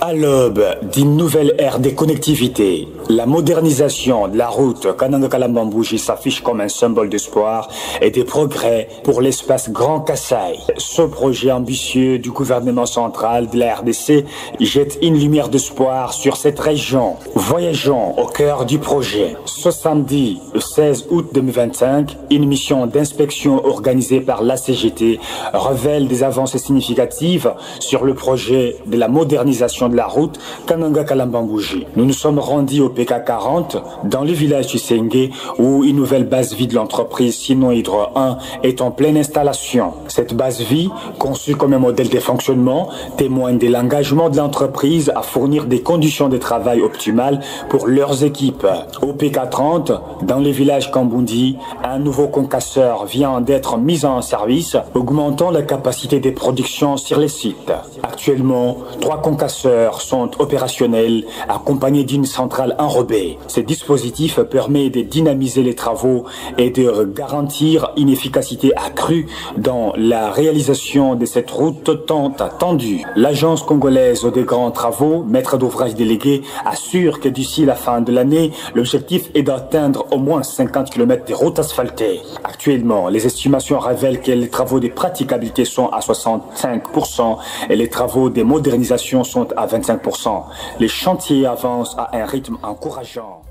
À l'aube d'une nouvelle ère des connectivités, la modernisation de la route Kananga-Kalambambouji s'affiche comme un symbole d'espoir et de progrès pour l'espace Grand Kasaï. Ce projet ambitieux du gouvernement central de la RDC jette une lumière d'espoir sur cette région. Voyageons au cœur du projet. Ce samedi, le 16 août 2025, une mission d'inspection organisée par la CGT révèle des avancées significatives sur le projet de la modernisation de la route Kananga-Kalambambouji. Nous nous sommes rendus au PK40 dans le village du Sengue où une nouvelle base vie de l'entreprise Sino Hydro 1 est en pleine installation. Cette base vie, conçue comme un modèle de fonctionnement, témoigne de l'engagement de l'entreprise à fournir des conditions de travail optimales pour leurs équipes. Au PK30, dans le village Kambundi, un nouveau concasseur vient d'être mis en service, augmentant la capacité de production sur les sites. Actuellement, 3 concasseurs sont opérationnels, accompagnés d'une centrale enrobée. Ce dispositif permet de dynamiser les travaux et de garantir une efficacité accrue dans la réalisation de cette route tant attendue. L'agence congolaise des grands travaux, maître d'ouvrage délégué, assure que d'ici la fin de l'année, l'objectif est d'atteindre au moins 50 km de routes asphaltées. Actuellement, les estimations révèlent que les travaux de praticabilité sont à 65% et les travaux de modernisation sont à 25%. Les chantiers avancent à un rythme encourageant.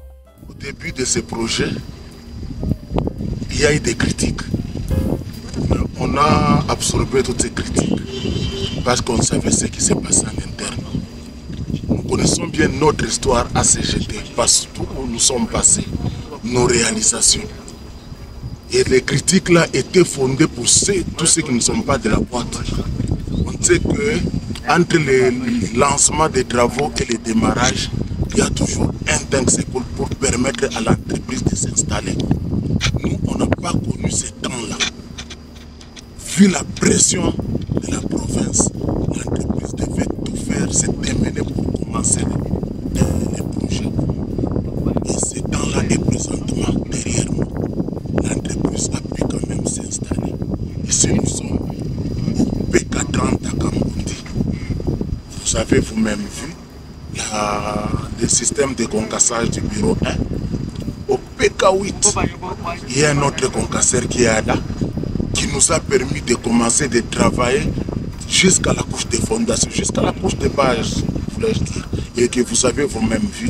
Au début de ce projet, il y a eu des critiques. On a absorbé toutes ces critiques parce qu'on savait ce qui s'est passé en interne. Nous connaissons bien notre histoire à CGT, partout où nous sommes passés, nos réalisations. Et les critiques là étaient fondées pour tous ceux qui ne sont pas de la boîte. On sait que entre le lancement des travaux et le démarrage, il y a toujours un temps pour permettre à l'entreprise de s'installer. Nous, on n'a pas connu ce temps-là. Vu la pression de la province, l'entreprise devait tout faire, se démener pour commencer les projets. Et ce temps-là est présentement derrière nous. L'entreprise a pu quand même s'installer. Ici, nous sommes au P430 à Kambundi. Vous avez vous-même vu le système de concassage du bureau 1. Au PK8, il y a un autre concasseur qui est là, qui nous a permis de commencer de travailler jusqu'à la couche de fondation, jusqu'à la couche de base, et que vous avez vous-même vu.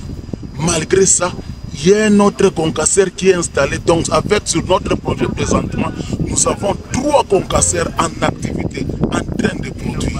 Malgré ça, il y a un autre concasseur qui est installé. Donc, avec sur notre projet présentement, nous avons 3 concasseurs en activité, en train de produire.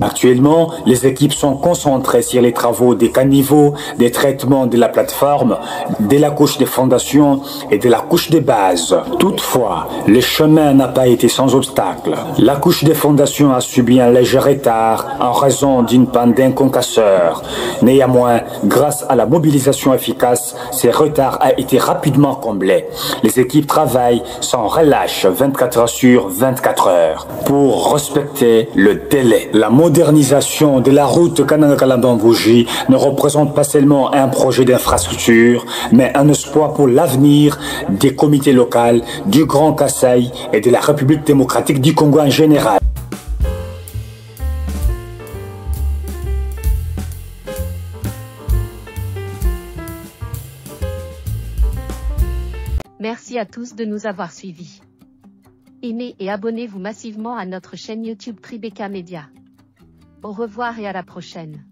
Actuellement, les équipes sont concentrées sur les travaux des caniveaux, des traitements de la plateforme, de la couche de fondation et de la couche de base. Toutefois, le chemin n'a pas été sans obstacle. La couche de fondation a subi un léger retard en raison d'une panne d'un concasseur. Néanmoins, grâce à la mobilisation efficace, ce retard a été rapidement comblé. Les équipes travaillent sans relâche 24 heures sur 24 heures pour respecter le délai. La modernisation de la route Kananga-Kalambambouji ne représente pas seulement un projet d'infrastructure, mais un espoir pour l'avenir des comités locaux, du Grand Kasaï et de la République démocratique du Congo en général. Merci à tous de nous avoir suivis. Aimez et abonnez-vous massivement à notre chaîne YouTube Tribeca Media. Au revoir et à la prochaine.